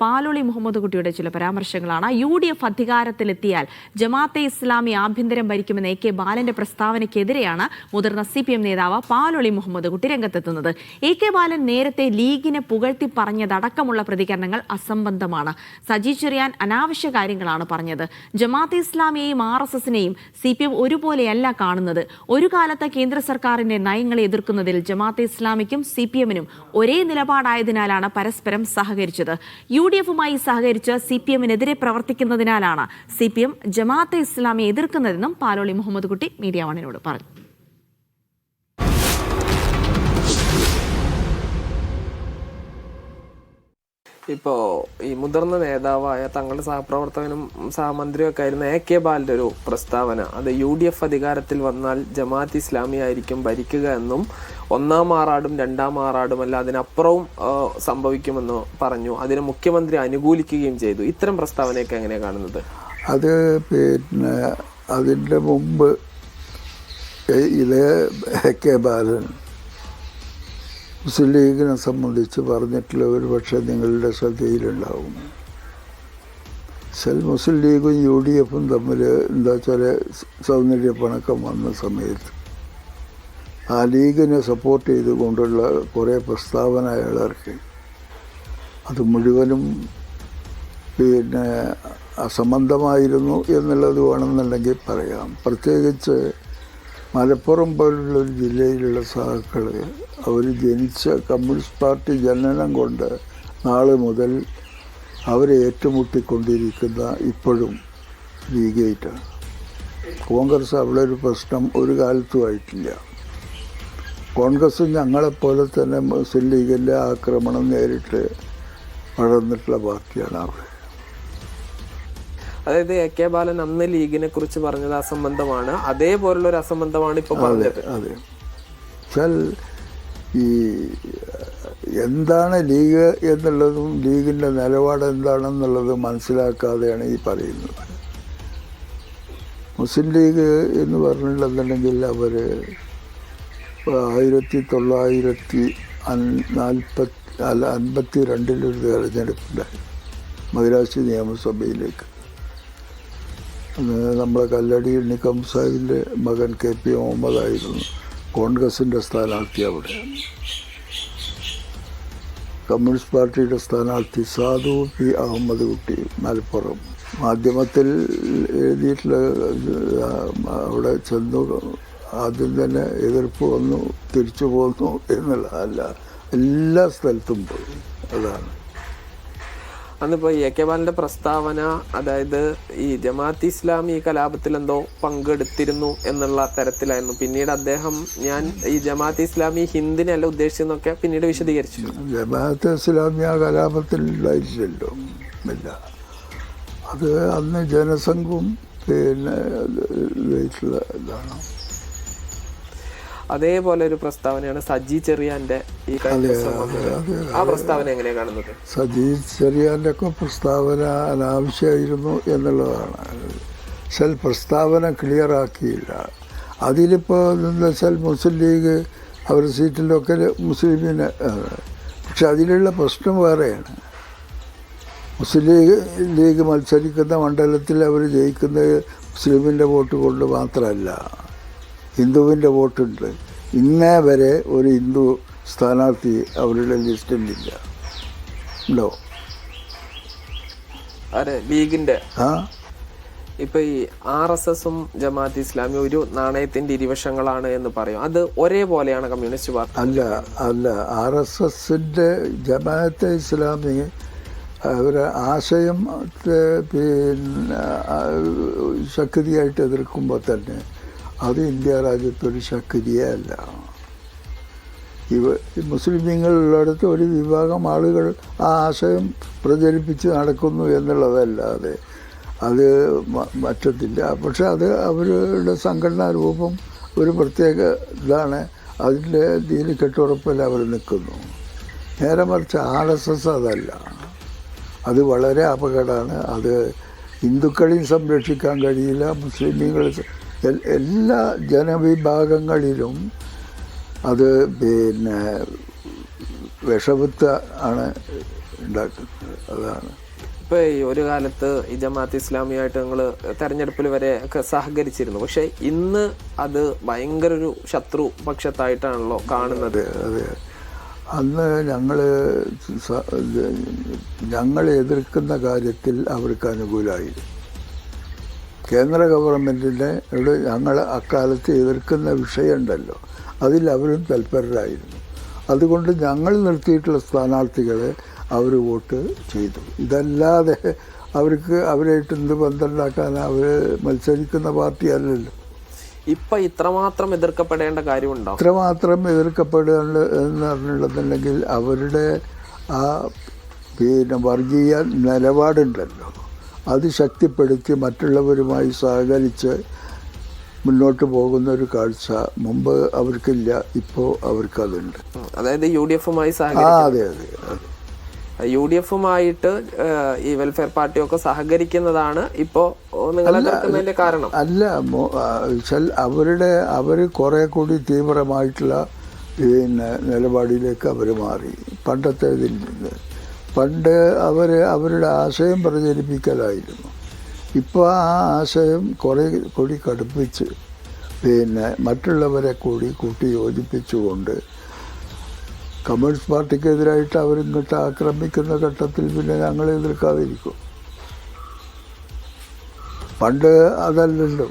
പാലോളി മുഹമ്മദ് കുട്ടിയുടെ ചില പരാമർശങ്ങളാണ്. UDF അധികാരത്തിലെത്തിയാൽ ജമാഅത്തെ ഇസ്ലാമി ആഭ്യന്തരം ഭരിക്കുമെന്ന AK ബാലന്റെ പ്രസ്താവനയ്ക്കെതിരെയാണ് മുതിർന്ന CPM നേതാവ് പാലോളി മുഹമ്മദ് കുട്ടി രംഗത്തെത്തുന്നത്. AK ബാലൻ നേരത്തെ ലീഗിനെ പുകഴ്ത്തി പറഞ്ഞതടക്കമുള്ള പ്രതികരണങ്ങൾ അസംബന്ധമാണ്. സജി ചെറിയാൻ അനാവശ്യ കാര്യങ്ങളാണ് പറഞ്ഞത്. ജമാഅത്തെ ഇസ്ലാമിയെയും RSSനെയും CPM ഒരുപോലെയല്ല കാണുന്നത്. ഒരു കാലത്ത് കേന്ദ്ര സർക്കാരിന്റെ നയങ്ങളെ എതിർക്കുന്നതിൽ ജമാഅത്തെ ഇസ്ലാമിക്കും CPMനും ഒരേ നിലപാടായതിനാലാണ് പരസ്പരം സഹകരിച്ചത്. UDFുമായി സഹകരിച്ച് CPMനെതിരെ പ്രവർത്തിക്കുന്നതിനാലാണ് CPM ജമാഅത്തെ ഇസ്ലാമിയെ എതിർക്കുന്നതെന്നും പാലോളി മുഹമ്മദ് കുട്ടി മീഡിയ വണ്ണിനോട് പറഞ്ഞു. ഇപ്പോൾ ഈ മുതിർന്ന നേതാവായ തങ്ങളുടെ സഹപ്രവർത്തകനും സഹമന്ത്രിയൊക്കെ ആയിരുന്ന AK ബാലന്റെ ഒരു പ്രസ്താവന, അത് UDF അധികാരത്തിൽ വന്നാൽ ജമാഅത്ത് ഇസ്ലാമി ആയിരിക്കും ഭരിക്കുക എന്നും ഒന്നാം ആറാടും രണ്ടാം ആറാടും അല്ല അതിനപ്പുറവും സംഭവിക്കുമെന്ന് പറഞ്ഞു. അതിന് മുഖ്യമന്ത്രി അനുകൂലിക്കുകയും ചെയ്തു. ഇത്തരം പ്രസ്താവനയൊക്കെ എങ്ങനെയാണ് കാണുന്നത്? അത് പിന്നെ അതിൻ്റെ മുമ്പ് ഇതേ AK ബാലൻ മുസ്ലിം ലീഗിനെ സംബന്ധിച്ച് പറഞ്ഞിട്ടുള്ള ഒരു പക്ഷേ നിങ്ങളുടെ ശ്രദ്ധയിലുണ്ടാവും. മുസ്ലിം ലീഗും UDFും തമ്മിൽ എന്താ വെച്ചാൽ സൗന്ദര്യപ്പണക്കം വന്ന സമയത്ത് ആ ലീഗിനെ സപ്പോർട്ട് ചെയ്തുകൊണ്ടുള്ള കുറേ പ്രസ്താവന അയാൾ ഇറക്കി. അത് മുഴുവനും പിന്നെ അസംബന്ധമായിരുന്നു എന്നുള്ളത് വേണമെന്നുണ്ടെങ്കിൽ പറയാം. പ്രത്യേകിച്ച് മലപ്പുറം പോലുള്ളൊരു ജില്ലയിലുള്ള സഹാക്കൾ അവർ ജനിച്ച കമ്മ്യൂണിസ്റ്റ് പാർട്ടി ജനനം കൊണ്ട് നാളെ മുതൽ അവരെ ഏറ്റുമുട്ടിക്കൊണ്ടിരിക്കുന്ന ഇപ്പോഴും ലീഗായിട്ടാണ്. കോൺഗ്രസ് അവിടെ ഒരു പ്രശ്നം ഒരു കാലത്തും ആയിട്ടില്ല. കോൺഗ്രസ് ഞങ്ങളെപ്പോലെ തന്നെ മുസ്ലിം ലീഗിൻ്റെ ആക്രമണം നേരിട്ട് വളർന്നിട്ടുള്ള പാർട്ടിയാണ് അവിടെ. അതായത് AK ബാലൻ അന്ന് ലീഗിനെ കുറിച്ച് പറഞ്ഞത് അസംബന്ധമാണ്, അതേപോലുള്ള ഒരു അസംബന്ധമാണ് ഇപ്പൊ പറഞ്ഞത്. അതെ, വെച്ചാൽ ഈ എന്താണ് ലീഗ് എന്നുള്ളതും ലീഗിൻ്റെ നിലപാട് എന്താണെന്നുള്ളത് മനസ്സിലാക്കാതെയാണ് ഈ പറയുന്നത്. മുസ്ലിം ലീഗ് എന്ന് പറഞ്ഞിട്ടുണ്ടെന്നുണ്ടെങ്കിൽ അവർ 1952 തെരഞ്ഞെടുപ്പുണ്ടായി മദ്രാസ് നിയമസഭയിലേക്ക്. നമ്മളെ കല്ലടി ഉണ്ണിക്കം സാഹിബിൻ്റെ മകൻ KP മുഹമ്മദ് ആയിരുന്നു കോൺഗ്രസിൻ്റെ സ്ഥാനാർത്ഥി. അവിടെ കമ്മ്യൂണിസ്റ്റ് പാർട്ടിയുടെ സ്ഥാനാർത്ഥി സാധു P അഹമ്മദ് കുട്ടി മലപ്പുറം. മാധ്യമത്തിൽ എഴുതിയിട്ടുള്ള അവിടെ ചെന്നു ആദ്യം തന്നെ എതിർപ്പ് വന്നു, തിരിച്ചു പോന്നു എന്നുള്ളതല്ല, എല്ലാ സ്ഥലത്തും പോയി. അതാണ് അന്നിപ്പോ AK ബാലന്റെ പ്രസ്താവന, അതായത് ഈ ജമാഅത്ത് ഇസ്ലാമി ഈ കലാപത്തിൽ എന്തോ പങ്കെടുത്തിരുന്നു എന്നുള്ള തരത്തിലായിരുന്നു. പിന്നീട് അദ്ദേഹം ഞാൻ ഈ ജമാഅത്ത് ഇസ്ലാമി ഹിന്ദിനല്ല ഉദ്ദേശിച്ചെന്നൊക്കെ പിന്നീട് വിശദീകരിച്ചു. ജമാഅത്ത് ഇസ്ലാമി ആ കലാപത്തിൽ ഉണ്ടായിട്ടില്ലല്ലോ, ഇല്ല. അത് അന്ന് ജനസംഘവും പിന്നെ ഇതാണ്. അതേപോലെ ഒരു പ്രസ്താവനയാണ് സജി ചെറിയാന്റെ ഈ ആ പ്രസ്താവന എങ്ങനെയാണ് കാണുന്നത്? സജി ചെറിയാന്റെ ഒക്കെ പ്രസ്താവന അനാവശ്യമായിരുന്നു എന്നുള്ളതാണ്. പ്രസ്താവന ക്ലിയർ ആക്കിയില്ല. അതിലിപ്പോൾ എന്താ വെച്ചാൽ മുസ്ലിം ലീഗ് അവർ സീറ്റിലൊക്കെ മുസ്ലിമിനെ, പക്ഷെ അതിലുള്ള പ്രശ്നം വേറെയാണ്. മുസ്ലിം ലീഗ് മത്സരിക്കുന്ന മണ്ഡലത്തിൽ അവർ ജയിക്കുന്നത് മുസ്ലിമിൻ്റെ വോട്ട് കൊണ്ട് മാത്രമല്ല, ഹിന്ദുവിൻ്റെ വോട്ടുണ്ട്. ഇന്നേ വരെ ഒരു ഹിന്ദു സ്ഥാനാർത്ഥി അവരുടെ ലിസ്റ്റിലില്ല. ഉണ്ടോ? അതെ, ലീഗിൻ്റെ ഇപ്പൊ ഈ RSSും ജമാഅത്ത് ഇസ്ലാമി ഒരു നാണയത്തിന്റെ ഇരുവശങ്ങളാണ് എന്ന് പറയും. അത് ഒരേപോലെയാണ് കമ്മ്യൂണിസ്റ്റ് പാർട്ടി? അല്ല. RSSന്റെ ജമാഅത്തെ ഇസ്ലാമി അവരെ ആശയം പിന്നെ ശക്തിയായിട്ട് എതിർക്കുമ്പോൾ തന്നെ അത് ഇന്ത്യ രാജ്യത്തൊരു ശക്തിയേ അല്ല. മുസ്ലിങ്ങളുള്ളിടത്ത് ഒരു വിഭാഗം ആളുകൾ ആ ആശയം പ്രചരിപ്പിച്ച് നടക്കുന്നു എന്നുള്ളതല്ലാതെ അത് മറ്റത്തില്ല. പക്ഷെ അത് അവരുടെ സംഘടനാ രൂപം ഒരു പ്രത്യേക ഇതാണ്. അതിൻ്റെ ഇതിൽ കെട്ടുറപ്പിൽ അവർ നിൽക്കുന്നു. നേരെ മറിച്ച് RSS അതല്ല. അത് വളരെ അപകടമാണ്. അത് ഹിന്ദുക്കളെയും സംരക്ഷിക്കാൻ കഴിയില്ല, മുസ്ലിമുകൾ എല്ലാ ജനവിഭാഗങ്ങളിലും അത് പിന്നെ വിഷവിത്ത് ആണ് ഉണ്ടാക്കുന്നത്. അതാണ്. ഇപ്പൊ ഈ ഒരു കാലത്ത് ഈ ജമാഅത്ത് ഇസ്ലാമിയായിട്ട് നിങ്ങൾ തെരഞ്ഞെടുപ്പിൽ വരെ ഒക്കെ സഹകരിച്ചിരുന്നു. പക്ഷെ ഇന്ന് അത് ഭയങ്കര ഒരു ശത്രു പക്ഷത്തായിട്ടാണല്ലോ കാണുന്നത്. അതെ, അന്ന് ഞങ്ങൾ എതിർക്കുന്ന കാര്യത്തിൽ അവർക്ക് അനുകൂലമായിരുന്നു. കേന്ദ്ര ഗവൺമെൻറ്റിനെ ഞങ്ങൾ അക്കാലത്ത് എതിർക്കുന്ന വിഷയമുണ്ടല്ലോ, അതിൽ അവരും തൽപരരായിരുന്നു. അതുകൊണ്ട് ഞങ്ങൾ നിർത്തിയിട്ടുള്ള സ്ഥാനാർത്ഥികളെ അവർ വോട്ട് ചെയ്തു. ഇതല്ലാതെ അവരായിട്ട് എന്ത് ബന്ധമുണ്ടാക്കാൻ അവർ മത്സരിക്കുന്ന പാർട്ടി അല്ലല്ലോ. ഇപ്പൊ ഇത്രമാത്രം എതിർക്കപ്പെടേണ്ട കാര്യമുണ്ടോ? ഇത്രമാത്രം എതിർക്കപ്പെടേണ്ട എന്ന് പറഞ്ഞിട്ടുണ്ടെങ്കിൽ അവരുടെ ആ വർഗീയ നിലപാടുണ്ടല്ലോ, അത് ശക്തിപ്പെടുത്തി മറ്റുള്ളവരുമായി സഹകരിച്ച് മുന്നോട്ട് പോകുന്ന ഒരു കാഴ്ച മുമ്പ് അവർക്കില്ല, ഇപ്പോൾ അവർക്കതുണ്ട്. അതായത് UDF അതെ. UDF-ഉമായിട്ട് ഈ വെൽഫെയർ പാർട്ടിയൊക്കെ സഹകരിക്കുന്നതാണ് ഇപ്പോ നിങ്ങൾ എതിർക്കുന്നതിന്റെ കാരണം? അല്ല, അവർ കുറെ കൂടി തീവ്രമായിട്ടുള്ള നിലപാടിലേക്ക് അവർ മാറി. പണ്ടത്തേതിൽ നിന്ന് പണ്ട് അവരുടെ ആശയം പ്രചരിപ്പിക്കലായിരുന്നു. ഇപ്പോൾ ആ ആശയം കുറെ കൂടി കടുപ്പിച്ച് മറ്റുള്ളവരെ കൂടി കൂട്ടി യോജിപ്പിച്ചുകൊണ്ട് കമ്മ്യൂണിസ്റ്റ് പാർട്ടിക്കെതിരായിട്ട് അവരിങ്ങോട്ട് ആക്രമിക്കുന്ന ഘട്ടത്തിൽ പിന്നെ ഞങ്ങൾ എതിർക്കാതിരിക്കും. പണ്ട് അതല്ലല്ലോ.